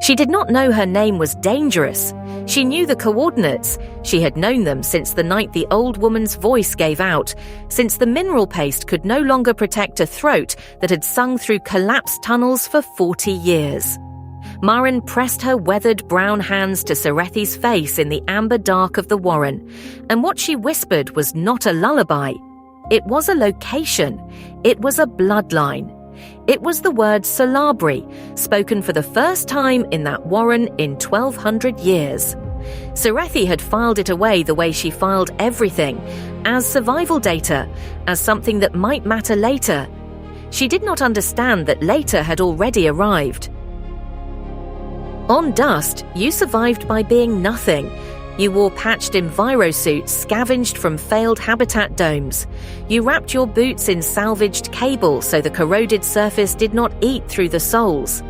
She did not know her name was dangerous. She knew the coordinates. She had known them since the night the old woman's voice gave out, since the mineral paste could no longer protect a throat that had sung through collapsed tunnels for 40 years. Maren pressed her weathered brown hands to Serethi's face in the amber dark of the warren, and what she whispered was not a lullaby. It was a location. It was a bloodline. It was the word Solabri, spoken for the first time in that warren in 1200 years. Serethi had filed it away the way she filed everything, as survival data, as something that might matter later. She did not understand that later had already arrived. On Dust, you survived by being nothing. You wore patched envirosuits scavenged from failed habitat domes. You wrapped your boots in salvaged cable so the corroded surface did not eat through the soles.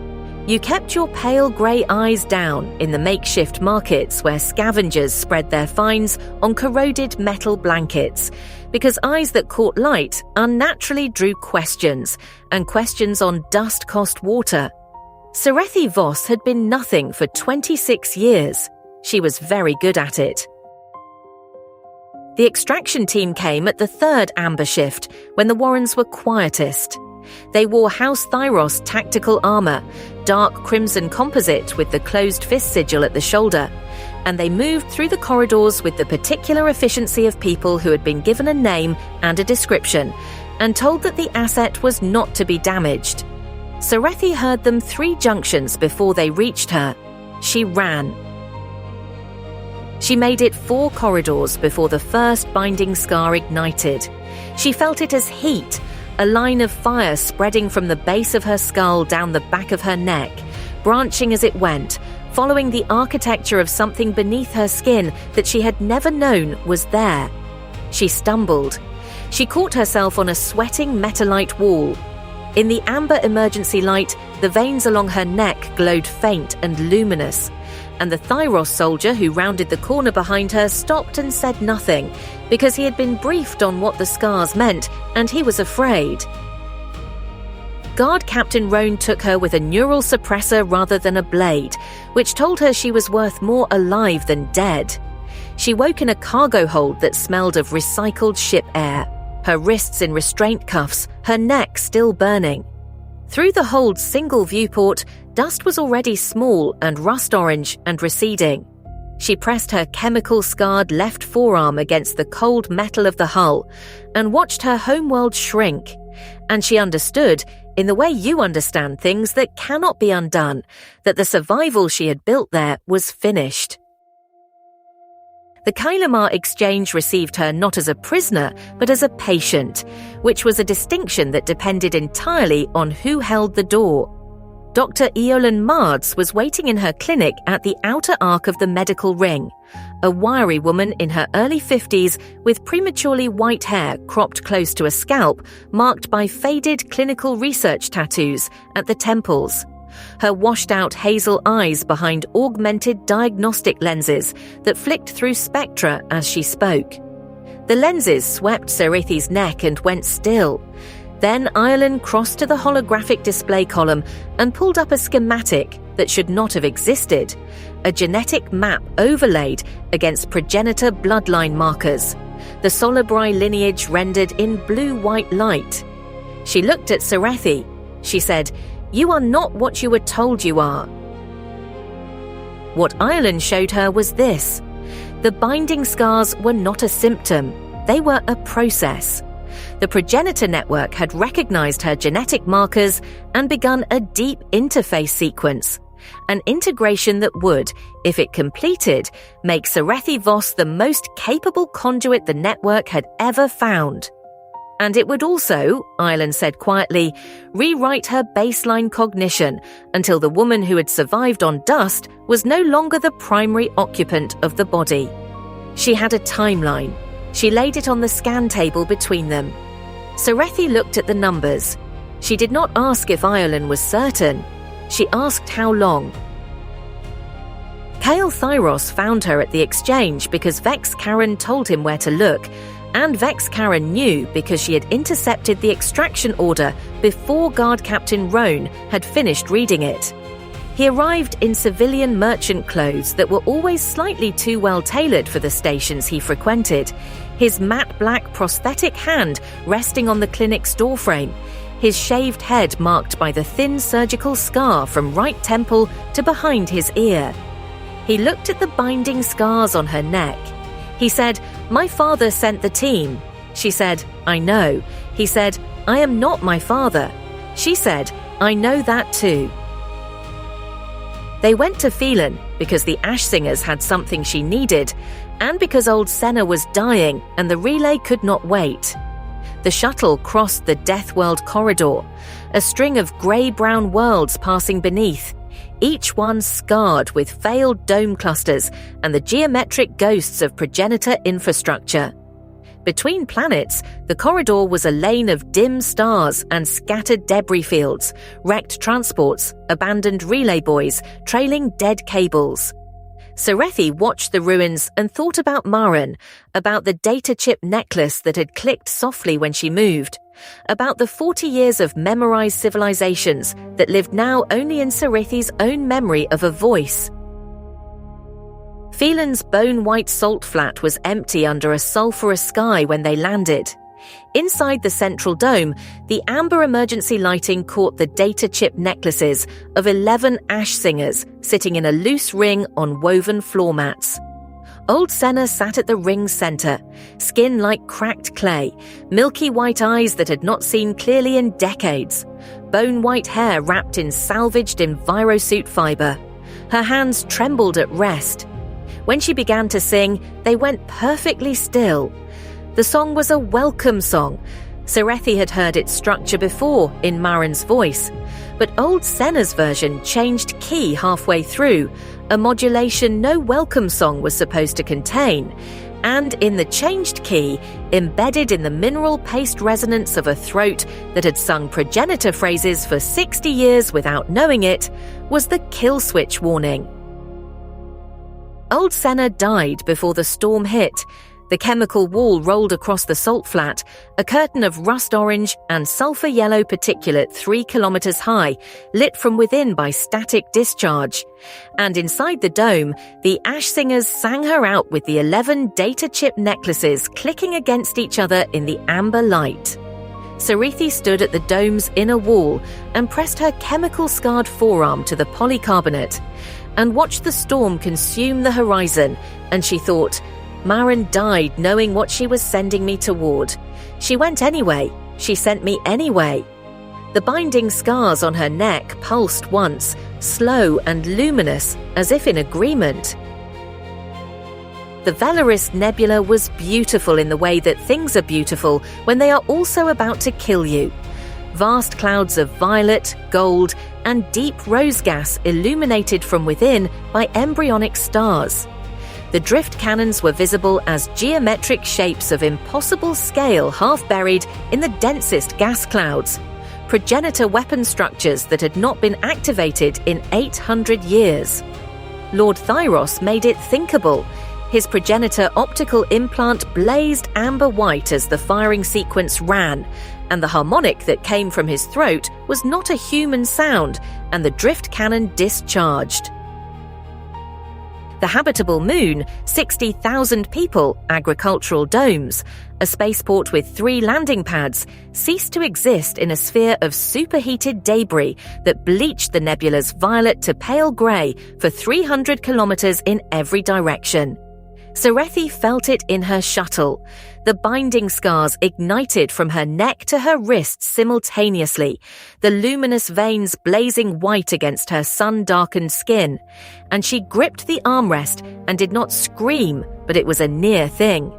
You kept your pale grey eyes down in the makeshift markets where scavengers spread their finds on corroded metal blankets, because eyes that caught light unnaturally drew questions, and questions on dust cost water. Serethi Voss had been nothing for 26 years. She was very good at it. The extraction team came at the third amber shift, when the warrens were quietest. They wore House Thyros tactical armor, dark crimson composite with the closed fist sigil at the shoulder, and they moved through the corridors with the particular efficiency of people who had been given a name and a description, and told that the asset was not to be damaged. Serethi heard them 3 junctions before they reached her. She ran. She made it 4 corridors before the first binding scar ignited. She felt it as heat, a line of fire spreading from the base of her skull down the back of her neck, branching as it went, following the architecture of something beneath her skin that she had never known was there. She stumbled. She caught herself on a sweating metalite wall. In the amber emergency light, the veins along her neck glowed faint and luminous, and the Thyros soldier who rounded the corner behind her stopped and said nothing, because he had been briefed on what the scars meant, and he was afraid. Guard Captain Roan took her with a neural suppressor rather than a blade, which told her she was worth more alive than dead. She woke in a cargo hold that smelled of recycled ship air, her wrists in restraint cuffs, her neck still burning. Through the hold's single viewport, dust was already small and rust-orange and receding. She pressed her chemical-scarred left forearm against the cold metal of the hull and watched her homeworld shrink. And she understood, in the way you understand things that cannot be undone, that the survival she had built there was finished. The Kailamar Exchange received her not as a prisoner, but as a patient, which was a distinction that depended entirely on who held the door. Dr. Eolan Mards was waiting in her clinic at the outer arc of the medical ring, a wiry woman in her early 50s with prematurely white hair cropped close to a scalp, marked by faded clinical research tattoos at the temples. Her washed-out hazel eyes behind augmented diagnostic lenses that flicked through spectra as she spoke. The lenses swept Serethi's neck and went still. Then Ireland crossed to the holographic display column and pulled up a schematic that should not have existed, a genetic map overlaid against progenitor bloodline markers, the Solabri lineage rendered in blue-white light. She looked at Serethi. She said, "You are not what you were told you are." What Ireland showed her was this. The binding scars were not a symptom. They were a process. The Progenitor network had recognized her genetic markers and begun a deep interface sequence, an integration that would, if it completed, make Serethi Voss the most capable conduit the network had ever found. And it would also, Ireland said quietly, rewrite her baseline cognition until the woman who had survived on Dust was no longer the primary occupant of the body. She had a timeline. She laid it on the scan table between them. Serethi looked at the numbers. She did not ask if Ireland was certain. She asked how long. Kale Thyros found her at the exchange because Vex Karen told him where to look, and Vex Karen knew because she had intercepted the extraction order before Guard Captain Roan had finished reading it. He arrived in civilian merchant clothes that were always slightly too well tailored for the stations he frequented, his matte black prosthetic hand resting on the clinic's doorframe, his shaved head marked by the thin surgical scar from right temple to behind his ear. He looked at the binding scars on her neck. He said, "My father sent the team." She said, "I know." He said, "I am not my father." She said, "I know that too." They went to Phelan because the Ash Singers had something she needed, and because old Senna was dying and the relay could not wait. The shuttle crossed the Death World corridor, a string of grey-brown worlds passing beneath, each one scarred with failed dome clusters and the geometric ghosts of Progenitor infrastructure. Between planets, the corridor was a lane of dim stars and scattered debris fields, wrecked transports, abandoned relay buoys, trailing dead cables. Serethi watched the ruins and thought about Maren, about the data chip necklace that had clicked softly when she moved, about the 40 years of memorized civilizations that lived now only in Serethi's own memory of a voice. Phelan's bone-white salt flat was empty under a sulphurous sky when they landed. Inside the central dome, the amber emergency lighting caught the data chip necklaces of 11 Ash Singers sitting in a loose ring on woven floor mats. Old Senna sat at the ring's center, skin like cracked clay, milky white eyes that had not seen clearly in decades, bone-white hair wrapped in salvaged envirosuit fiber. Her hands trembled at rest. When she began to sing, they went perfectly still. The song was a welcome song. Serethi had heard its structure before in Maren's voice, but old Senna's version changed key halfway through, a modulation no welcome song was supposed to contain, and in the changed key, embedded in the mineral paste resonance of a throat that had sung Progenitor phrases for 60 years without knowing it, was the kill switch warning. Old Senna died before the storm hit. The chemical wall rolled across the salt flat, a curtain of rust orange and sulfur yellow particulate 3 kilometers high, lit from within by static discharge. And inside the dome, the Ash Singers sang her out with the 11 data chip necklaces clicking against each other in the amber light. Serethi stood at the dome's inner wall and pressed her chemical-scarred forearm to the polycarbonate and watched the storm consume the horizon, and she thought, Maren died knowing what she was sending me toward. She went anyway. She sent me anyway. The binding scars on her neck pulsed once, slow and luminous, as if in agreement. The Velarys Nebula was beautiful in the way that things are beautiful when they are also about to kill you. Vast clouds of violet, gold, and deep rose gas illuminated from within by embryonic stars. The drift cannons were visible as geometric shapes of impossible scale half buried in the densest gas clouds. Progenitor weapon structures that had not been activated in 800 years. Lord Thyros made it thinkable. His Progenitor optical implant blazed amber white as the firing sequence ran, and the harmonic that came from his throat was not a human sound, and the drift cannon discharged. The habitable moon, 60,000 people, agricultural domes, a spaceport with 3 landing pads, ceased to exist in a sphere of superheated debris that bleached the nebula's violet to pale grey for 300 kilometers in every direction. Serethi felt it in her shuttle. The binding scars ignited from her neck to her wrists simultaneously, the luminous veins blazing white against her sun-darkened skin. And she gripped the armrest and did not scream, but it was a near thing.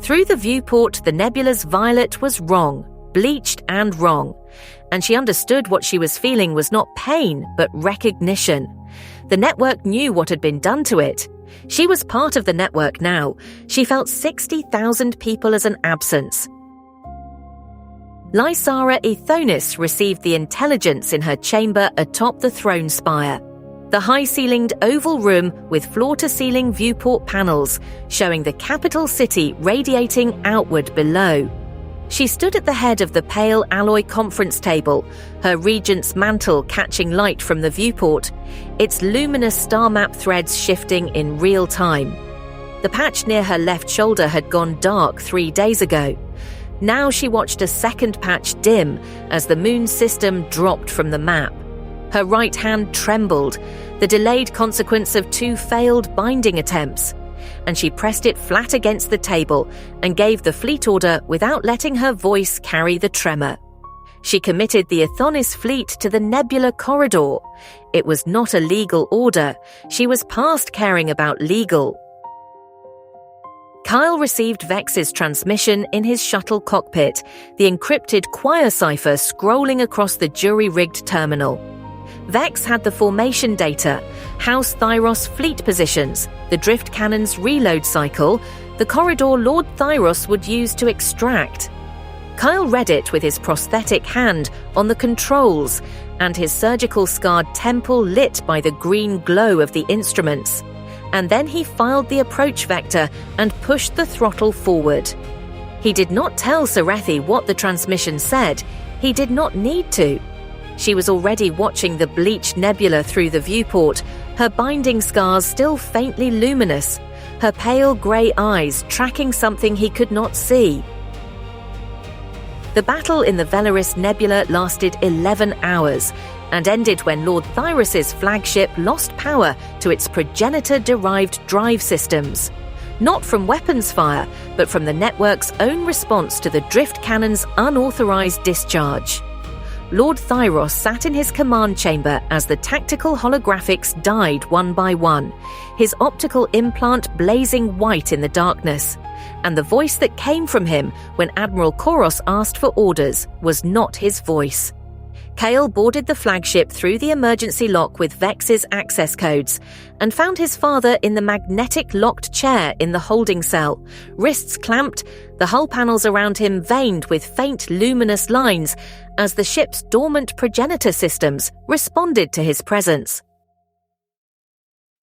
Through the viewport, the nebula's violet was wrong, bleached and wrong. And she understood what she was feeling was not pain, but recognition. The network knew what had been done to it. She was part of the network now. She felt 60,000 people as an absence. Lysara Ethonis received the intelligence in her chamber atop the throne spire. The high-ceilinged oval room with floor-to-ceiling viewport panels showing the capital city radiating outward below. She stood at the head of the pale alloy conference table, her regent's mantle catching light from the viewport, its luminous star map threads shifting in real time. The patch near her left shoulder had gone dark 3 days ago. Now she watched a second patch dim as the moon system dropped from the map. Her right hand trembled, the delayed consequence of 2 failed binding attempts, and she pressed it flat against the table and gave the fleet order without letting her voice carry the tremor. She committed the Athonis fleet to the Nebula corridor. It was not a legal order. She was past caring about legal. Kyle received Vex's transmission in his shuttle cockpit, the encrypted choir cipher scrolling across the jury-rigged terminal. Vex had the formation data, House Thyros fleet positions, the drift cannon's reload cycle, the corridor Lord Thyros would use to extract. Kyle read it with his prosthetic hand on the controls and his surgical scarred temple lit by the green glow of the instruments. And then he filed the approach vector and pushed the throttle forward. He did not tell Serethi what the transmission said. He did not need to. She was already watching the bleached nebula through the viewport, her binding scars still faintly luminous, her pale grey eyes tracking something he could not see. The battle in the Velarys Nebula lasted 11 hours and ended when Lord Thyros' flagship lost power to its Progenitor-derived drive systems. Not from weapons fire, but from the network's own response to the drift cannon's unauthorized discharge. Lord Thyros sat in his command chamber as the tactical holographics died one by one, his optical implant blazing white in the darkness. And the voice that came from him when Admiral Koros asked for orders was not his voice. Kale boarded the flagship through the emergency lock with Vex's access codes and found his father in the magnetic locked chair in the holding cell, wrists clamped, the hull panels around him veined with faint luminous lines as the ship's dormant progenitor systems responded to his presence.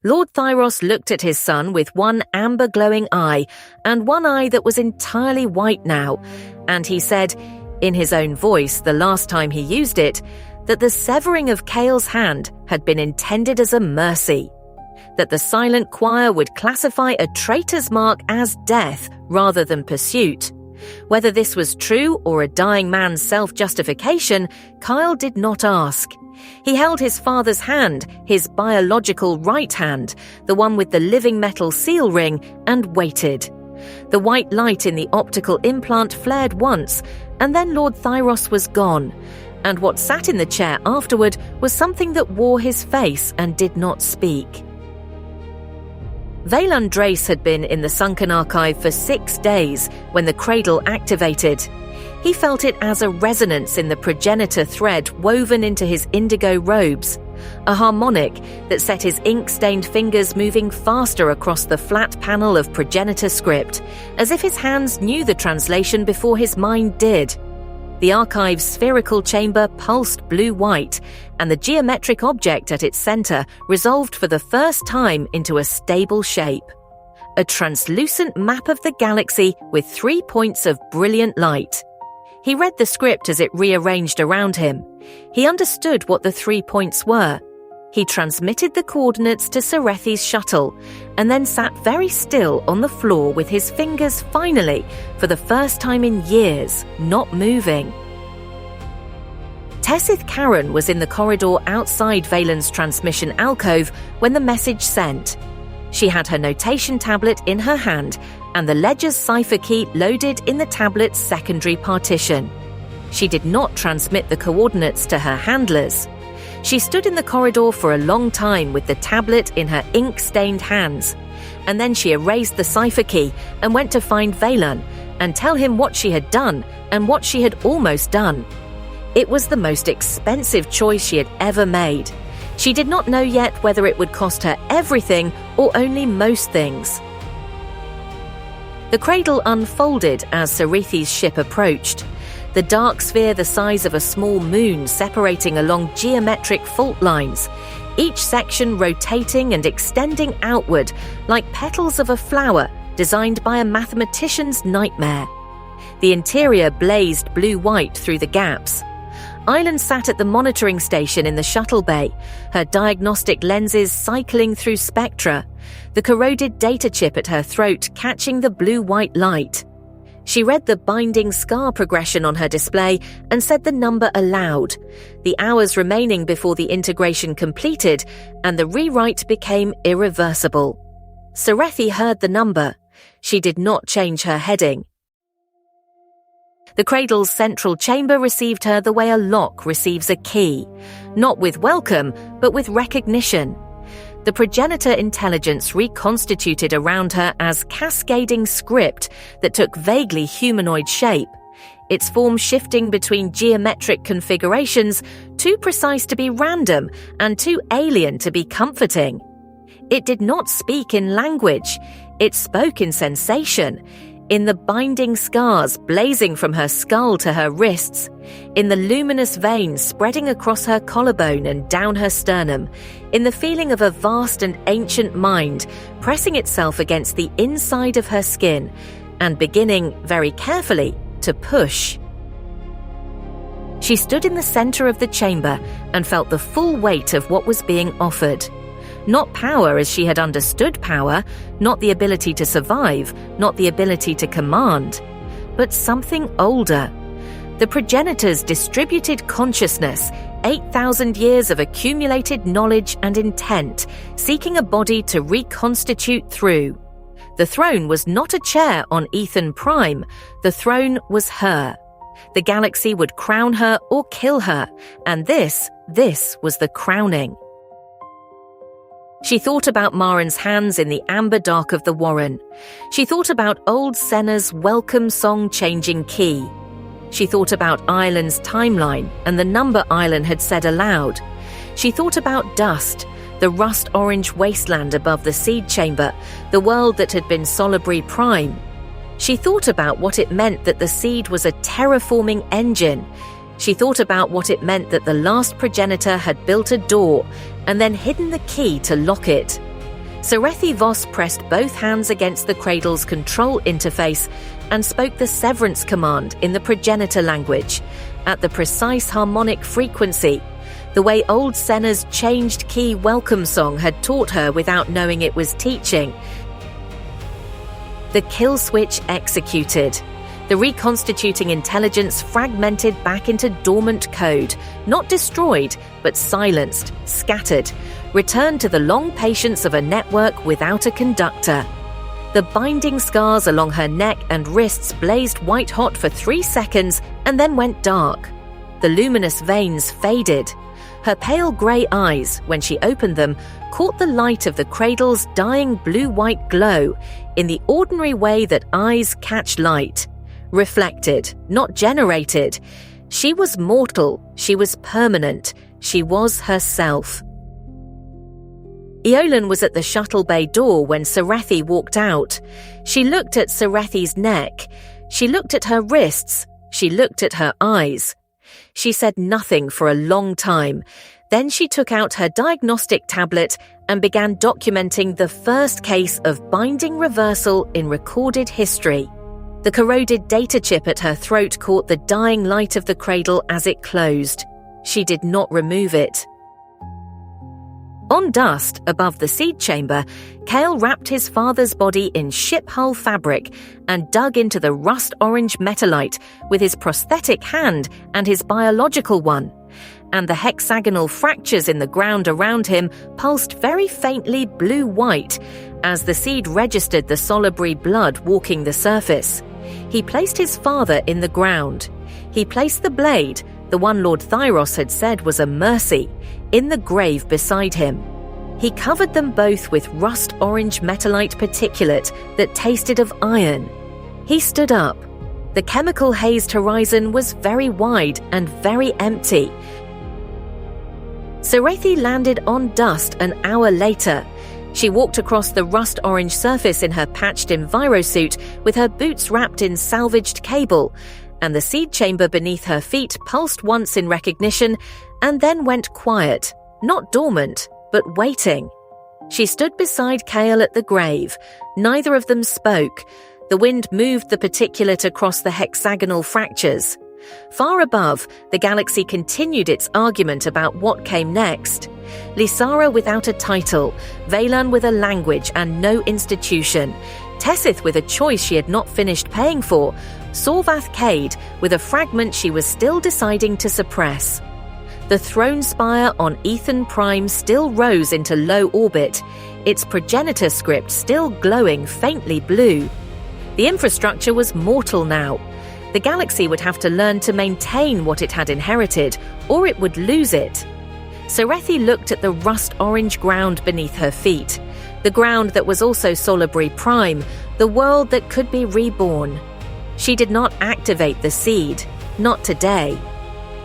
Lord Thyros looked at his son with one amber glowing eye and one eye that was entirely white now, and he said, in his own voice the last time he used it, that the severing of Kale's hand had been intended as a mercy, that the silent choir would classify a traitor's mark as death rather than pursuit. Whether this was true or a dying man's self-justification, Kyle did not ask. He held his father's hand, his biological right hand, the one with the living metal seal ring, and waited. The white light in the optical implant flared once, and then Lord Thyros was gone, and what sat in the chair afterward was something that wore his face and did not speak. Vaylon Drace had been in the sunken archive for 6 days when the cradle activated. He felt it as a resonance in the progenitor thread woven into his indigo robes, a harmonic that set his ink-stained fingers moving faster across the flat panel of progenitor script, as if his hands knew the translation before his mind did. The archive's spherical chamber pulsed blue-white, and the geometric object at its center resolved for the first time into a stable shape. A translucent map of the galaxy with 3 points of brilliant light. He read the script as it rearranged around him. He understood what the 3 points were. He transmitted the coordinates to Serethi's shuttle, and then sat very still on the floor with his fingers finally, for the first time in years, not moving. Tessith Karen was in the corridor outside Vaylon's transmission alcove when the message sent. She had her notation tablet in her hand and the ledger's cipher key loaded in the tablet's secondary partition. She did not transmit the coordinates to her handlers. She stood in the corridor for a long time with the tablet in her ink-stained hands, and then she erased the cipher key and went to find Vaylon and tell him what she had done and what she had almost done. It was the most expensive choice she had ever made. She did not know yet whether it would cost her everything or only most things. The cradle unfolded as Serethi's ship approached. The dark sphere the size of a small moon separating along geometric fault lines, each section rotating and extending outward like petals of a flower designed by a mathematician's nightmare. The interior blazed blue-white through the gaps. Island sat at the monitoring station in the shuttle bay, her diagnostic lenses cycling through spectra, the corroded data chip at her throat catching the blue-white light. She read the binding scar progression on her display and said the number aloud, the hours remaining before the integration completed, and the rewrite became irreversible. Serethi heard the number. She did not change her heading. The cradle's central chamber received her the way a lock receives a key, not with welcome, but with recognition. The progenitor intelligence reconstituted around her as cascading script that took vaguely humanoid shape, its form shifting between geometric configurations, too precise to be random and too alien to be comforting. It did not speak in language, it spoke in sensation, in the binding scars blazing from her skull to her wrists, in the luminous veins spreading across her collarbone and down her sternum, in the feeling of a vast and ancient mind pressing itself against the inside of her skin and beginning, very carefully, to push. She stood in the center of the chamber and felt the full weight of what was being offered. Not power as she had understood power, not the ability to survive, not the ability to command, but something older. The progenitor's distributed consciousness, 8,000 years of accumulated knowledge and intent, seeking a body to reconstitute through. The throne was not a chair on Ethan Prime, the throne was her. The galaxy would crown her or kill her, and this was the crowning. She thought about Maren's hands in the amber dark of the warren. She thought about old Senna's welcome song-changing key. She thought about Island's timeline and the number Island had said aloud. She thought about dust, the rust-orange wasteland above the seed chamber, the world that had been Solabri Prime. She thought about what it meant that the seed was a terraforming engine. She thought about what it meant that the last progenitor had built a door and then hidden the key to lock it. Serethi Voss pressed both hands against the cradle's control interface and spoke the severance command in the progenitor language, at the precise harmonic frequency, the way old Senna's changed key welcome song had taught her without knowing it was teaching. The kill switch executed. The reconstituting intelligence fragmented back into dormant code, not destroyed, but silenced, scattered, returned to the long patience of a network without a conductor. The binding scars along her neck and wrists blazed white-hot for 3 seconds and then went dark. The luminous veins faded. Her pale grey eyes, when she opened them, caught the light of the cradle's dying blue-white glow in the ordinary way that eyes catch light. Reflected, not generated. She was mortal, she was permanent, she was herself. Eolan was at the shuttle bay door when Serethi walked out. She looked at Serethi's neck. She looked at her wrists. She looked at her eyes. She said nothing for a long time. Then she took out her diagnostic tablet and began documenting the first case of binding reversal in recorded history. The corroded data chip at her throat caught the dying light of the cradle as it closed. She did not remove it. On dust, above the seed chamber, Kale wrapped his father's body in ship-hull fabric and dug into the rust-orange metalite with his prosthetic hand and his biological one, and the hexagonal fractures in the ground around him pulsed very faintly blue-white as the seed registered the Solabri blood walking the surface. He placed his father in the ground. He placed the blade, the one Lord Thyros had said was a mercy, in the grave beside him. He covered them both with rust-orange metalite particulate that tasted of iron. He stood up. The chemical-hazed horizon was very wide and very empty. Serethi landed on dust an hour later. She walked across the rust-orange surface in her patched envirosuit with her boots wrapped in salvaged cable, and the seed chamber beneath her feet pulsed once in recognition and then went quiet, not dormant, but waiting. She stood beside Kale at the grave. Neither of them spoke. The wind moved the particulate across the hexagonal fractures. Far above, the galaxy continued its argument about what came next. Lysara without a title, Valan with a language and no institution, Tessith with a choice she had not finished paying for, Sorvath Cade with a fragment she was still deciding to suppress. The throne spire on Ethan Prime still rose into low orbit, its progenitor script still glowing faintly blue. The infrastructure was mortal now. The galaxy would have to learn to maintain what it had inherited, or it would lose it. Serethi looked at the rust-orange ground beneath her feet, the ground that was also Solabri Prime, the world that could be reborn. She did not activate the seed, not today.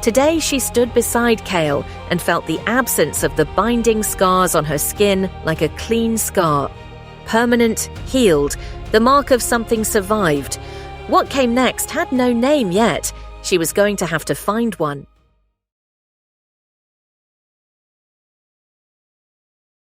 Today she stood beside Kale and felt the absence of the binding scars on her skin like a clean scar. Permanent, healed, the mark of something survived. What came next had no name yet. She was going to have to find one.